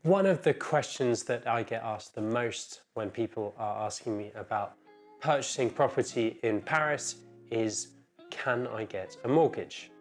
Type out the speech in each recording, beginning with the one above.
One of the questions that I get asked the most when people are asking me about purchasing property in Paris is, can I get a mortgage?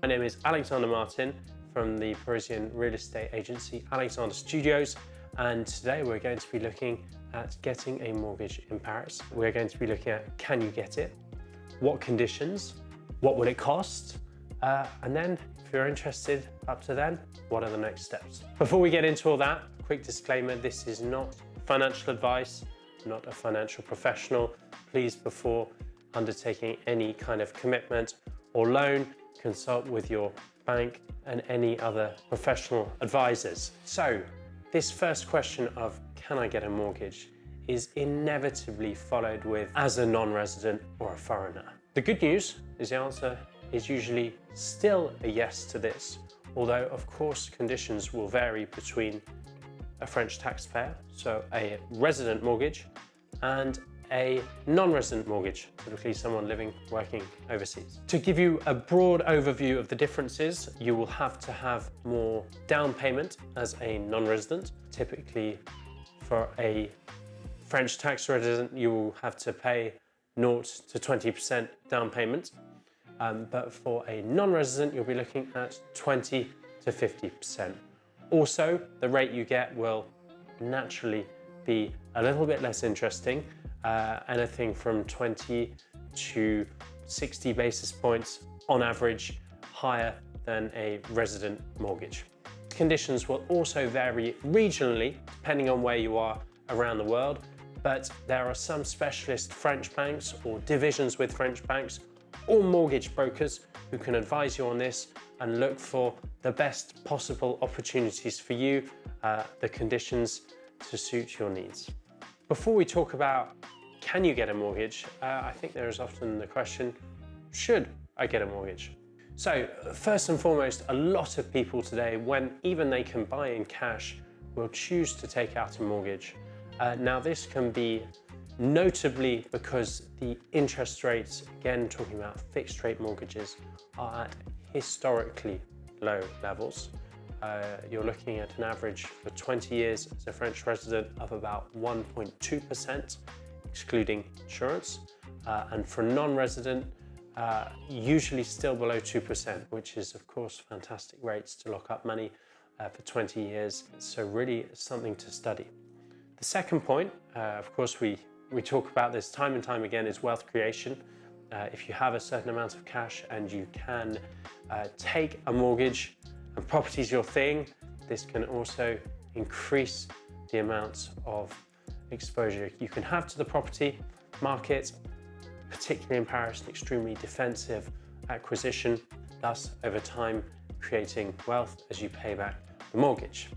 My name is Alexander Martin from the Parisian Real Estate Agency, Alexander Studios, and today we're going to be looking at getting a mortgage in Paris. We're going to be looking at, can you get it? What conditions? What will it cost? And then, if you're interested up to then, what are the next steps? Before we get into all that, quick disclaimer, this is not financial advice, not a financial professional. Please, before undertaking any kind of commitment or loan, consult with your bank and any other professional advisors. So, this first question of, can I get a mortgage, is inevitably followed with, as a non-resident or a foreigner. The good news is the answer is usually still a yes to this, although of course conditions will vary between a French taxpayer, so a resident mortgage, and a non-resident mortgage, typically someone living, working overseas. To give you a broad overview of the differences, you will have to have more down payment as a non-resident. Typically for a French tax resident, you will have to pay 0 to 20% down payment. But for a non-resident, you'll be looking at 20 to 50%. Also, the rate you get will naturally be a little bit less interesting, anything from 20 to 60 basis points on average higher than a resident mortgage. Conditions will also vary regionally, depending on where you are around the world, but there are some specialist French banks or divisions with French banks or mortgage brokers who can advise you on this and look for the best possible opportunities for you, the conditions to suit your needs. Before we talk about, can you get a mortgage? I think there is often the question, should I get a mortgage? So first and foremost, a lot of people today, when even they can buy in cash, will choose to take out a mortgage. Now this can be notably because the interest rates, again talking about fixed rate mortgages, are at historically low levels. You're looking at an average for 20 years as a French resident of about 1.2%, excluding insurance, and for non-resident, usually still below 2%, which is of course fantastic rates to lock up money for 20 years. So really something to study. The second point, of course, we talk about this time and time again, is wealth creation. If you have a certain amount of cash and you can take a mortgage and property is your thing, this can also increase the amount of exposure you can have to the property market, particularly in Paris, an extremely defensive acquisition, thus over time creating wealth as you pay back the mortgage.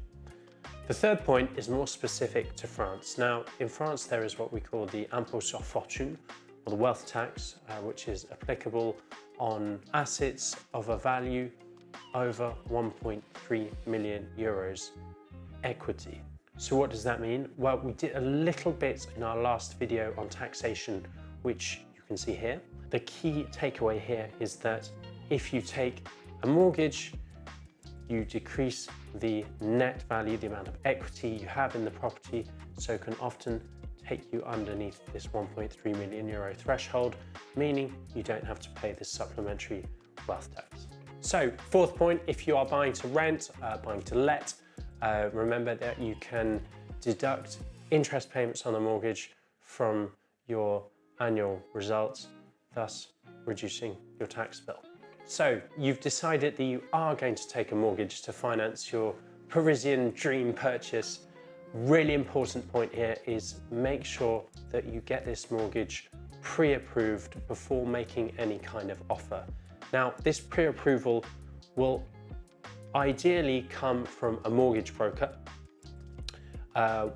The third point is more specific to France. Now, in France, there is what we call the impôt sur fortune, or the wealth tax, which is applicable on assets of a value over 1.3 million euros equity. So what does that mean? Well, we did a little bit in our last video on taxation, which you can see here. The key takeaway here is that if you take a mortgage, you decrease the net value, the amount of equity you have in the property, so it can often take you underneath this 1.3 million euro threshold, meaning you don't have to pay this supplementary wealth tax. So, fourth point, if you are buying to rent, buying to let, remember that you can deduct interest payments on the mortgage from your annual results, thus reducing your tax bill. So you've decided that you are going to take a mortgage to finance your Parisian dream purchase. Really important point here is make sure that you get this mortgage pre-approved before making any kind of offer. Now, this pre-approval will ideally come from a mortgage broker.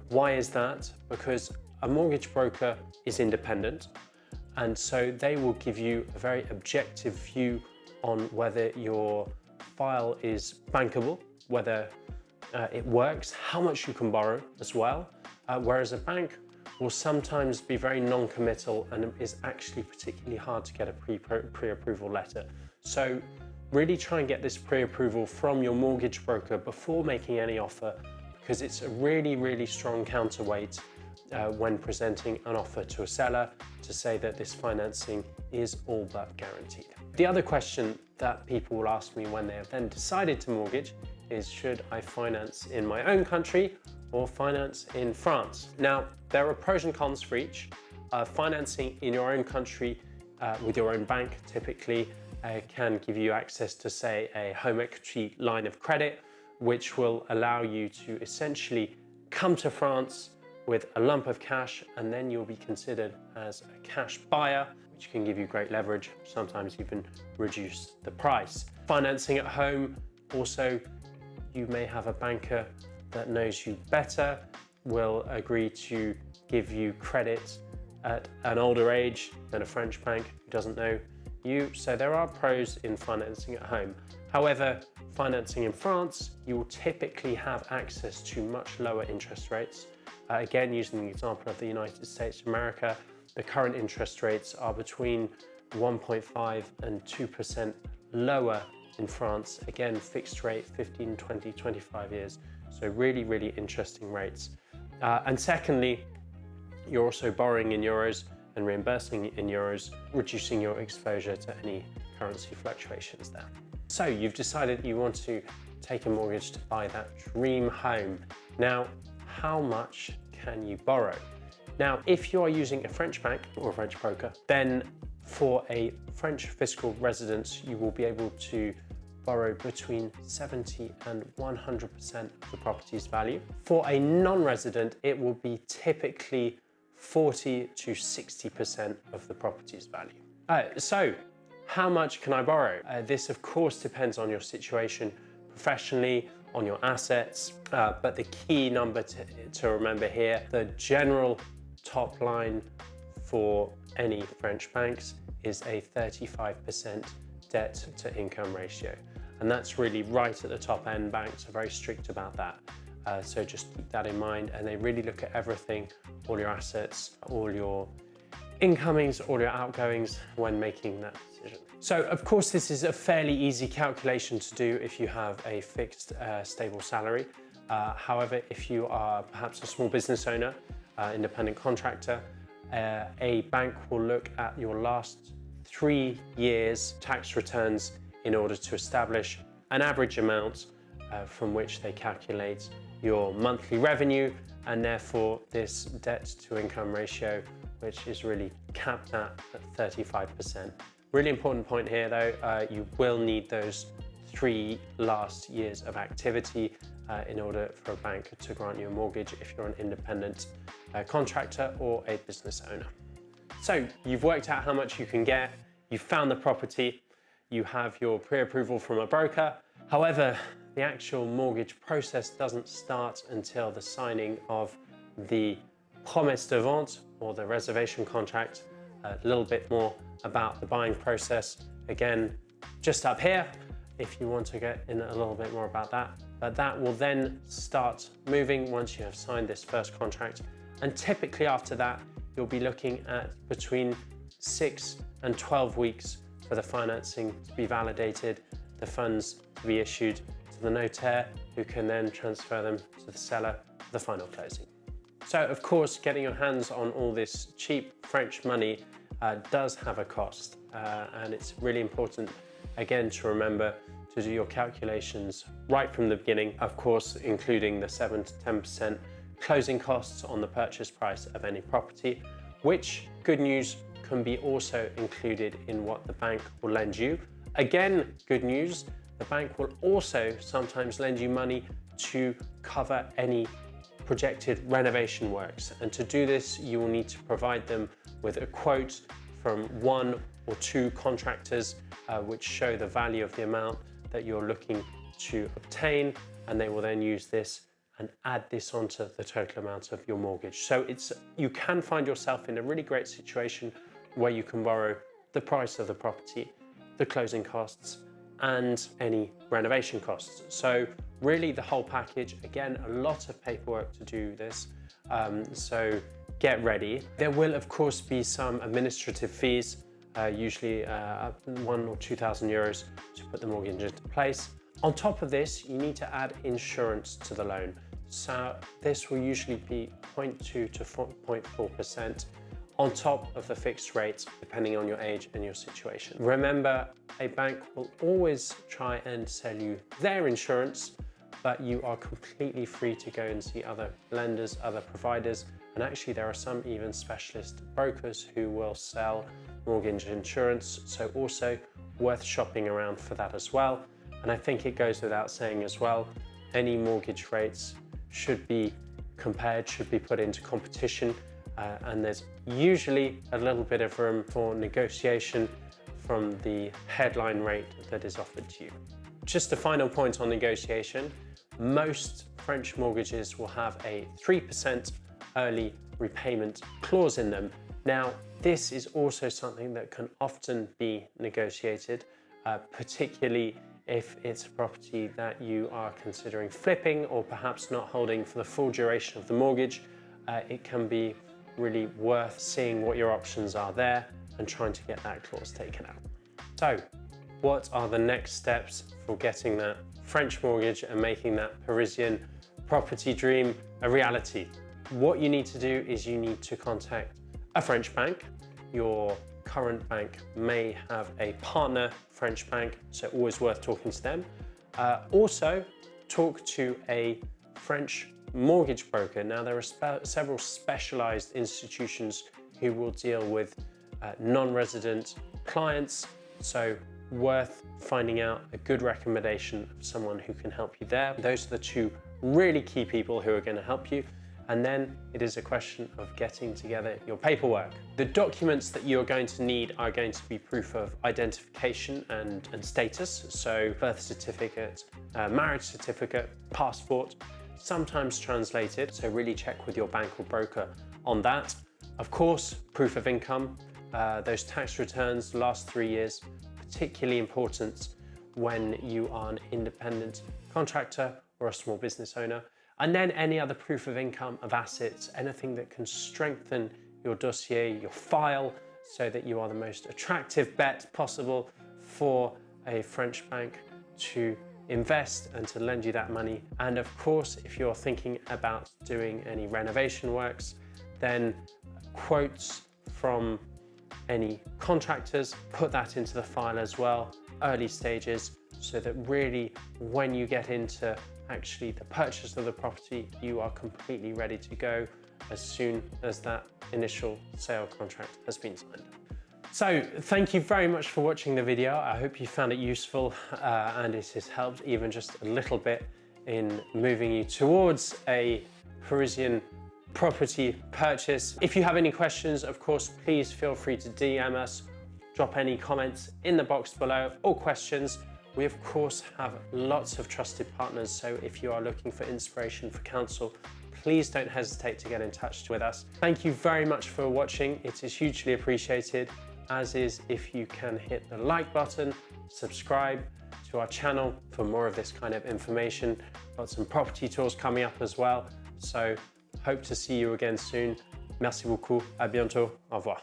Why is that? Because a mortgage broker is independent, and so they will give you a very objective view on whether your file is bankable, whether it works, how much you can borrow as well, whereas a bank will sometimes be very non-committal and is actually particularly hard to get a pre-approval letter. So really try and get this pre-approval from your mortgage broker before making any offer, because it's a really strong counterweight when presenting an offer to a seller to say that this financing is all but guaranteed. The other question that people will ask me when they have then decided to mortgage is, should I finance in my own country or finance in France? Now, there are pros and cons for each. Financing in your own country with your own bank typically can give you access to, say, a home equity line of credit, which will allow you to essentially come to France with a lump of cash, and then you'll be considered as a cash buyer, which can give you great leverage, sometimes even reduce the price. Financing at home, also, you may have a banker that knows you better, will agree to give you credit at an older age than a French bank who doesn't know you. So there are pros in financing at home. However, financing in France, you will typically have access to much lower interest rates. Again, using the example of the United States of America, the current interest rates are between 1.5 and 2% lower in France. Again, fixed rate, 15, 20, 25 years. So really interesting rates. And secondly, you're also borrowing in euros and reimbursing in euros, reducing your exposure to any currency fluctuations there. So you've decided you want to take a mortgage to buy that dream home. Now, how much can you borrow? Now, if you are using a French bank or a French broker, then for a French fiscal residence, you will be able to borrow between 70 and 100% of the property's value. For a non-resident, it will be typically 40 to 60% of the property's value. So how much can I borrow? This of course depends on your situation professionally, on your assets, but the key number to remember here, the general top line for any French banks is a 35% debt to income ratio. And that's really right at the top end. Banks are very strict about that. So just keep that in mind, and they really look at everything, all your assets, all your incomings, all your outgoings when making that decision. So of course, this is a fairly easy calculation to do if you have a fixed, stable salary. However, if you are perhaps a small business owner, independent contractor, a bank will look at your last 3 years tax returns in order to establish an average amount from which they calculate your monthly revenue, and therefore this debt to income ratio, which is really capped at 35%. Really important point here though, you will need those 3 last years of activity in order for a bank to grant you a mortgage if you're an independent contractor or a business owner. So you've worked out how much you can get, you've found the property, you have your pre-approval from a broker. However, the actual mortgage process doesn't start until the signing of the promesse de vente, or the reservation contract. A little bit more about the buying process, again, just up here, if you want to get in a little bit more about that. But that will then start moving once you have signed this first contract. And typically after that, you'll be looking at between 6 and 12 weeks for the financing to be validated, the funds to be issued to the notaire, who can then transfer them to the seller for the final closing. So of course, getting your hands on all this cheap French money does have a cost, and it's really important, again, to remember to do your calculations right from the beginning, of course, including the 7 to 10% closing costs on the purchase price of any property, which, good news, can be also included in what the bank will lend you. Again, good news, the bank will also sometimes lend you money to cover any projected renovation works. And to do this, you will need to provide them with a quote from 1 or 2 contractors, which show the value of the amount that you're looking to obtain. And they will then use this and add this onto the total amount of your mortgage. So you can find yourself in a really great situation where you can borrow the price of the property, the closing costs, and any renovation costs. So really the whole package, again, a lot of paperwork to do this. So get ready. There will of course be some administrative fees usually €1,000 or €2,000 to put the mortgage into place. On top of this, you need to add insurance to the loan. So this will usually be 0.2 to 0.4% on top of the fixed rate, depending on your age and your situation. Remember, a bank will always try and sell you their insurance, but you are completely free to go and see other lenders, other providers, and actually there are some even specialist brokers who will sell mortgage insurance, so also worth shopping around for that as well. And I think it goes without saying as well, any mortgage rates should be compared, should be put into competition, and there's usually a little bit of room for negotiation from the headline rate that is offered to you. Just a final point on negotiation, most French mortgages will have a 3% early repayment clause in them. Now, this is also something that can often be negotiated, particularly if it's a property that you are considering flipping or perhaps not holding for the full duration of the mortgage. It can be really worth seeing what your options are there and trying to get that clause taken out. So, what are the next steps for getting that French mortgage and making that Parisian property dream a reality? What you need to do is you need to contact a French bank. Your current bank may have a partner French bank, so always worth talking to them. Also, talk to a French mortgage broker. Now, there are several specialized institutions who will deal with non-resident clients, so worth finding out a good recommendation of someone who can help you there. Those are the two really key people who are going to help you. And then it is a question of getting together your paperwork. The documents that you're going to need are going to be proof of identification and status. So birth certificate, marriage certificate, passport, sometimes translated. So really check with your bank or broker on that. Of course, proof of income, those tax returns the last 3 years, particularly important when you are an independent contractor or a small business owner. And then any other proof of income, of assets, anything that can strengthen your dossier, your file, so that you are the most attractive bet possible for a French bank to invest and to lend you that money. And of course, if you're thinking about doing any renovation works, then quotes from any contractors, put that into the file as well, early stages, so that really when you get into actually the purchase of the property, you are completely ready to go as soon as that initial sale contract has been signed. So thank you very much for watching the video. I hope you found it useful and it has helped even just a little bit in moving you towards a Parisian property purchase. If you have any questions, of course, please feel free to DM us, drop any comments in the box below or questions. We of course have lots of trusted partners, so if you are looking for inspiration, for counsel, please don't hesitate to get in touch with us. Thank you very much for watching. It is hugely appreciated, as is if you can hit the like button, subscribe to our channel for more of this kind of information. Got some property tours coming up as well, so hope to see you again soon. Merci beaucoup, à bientôt, au revoir.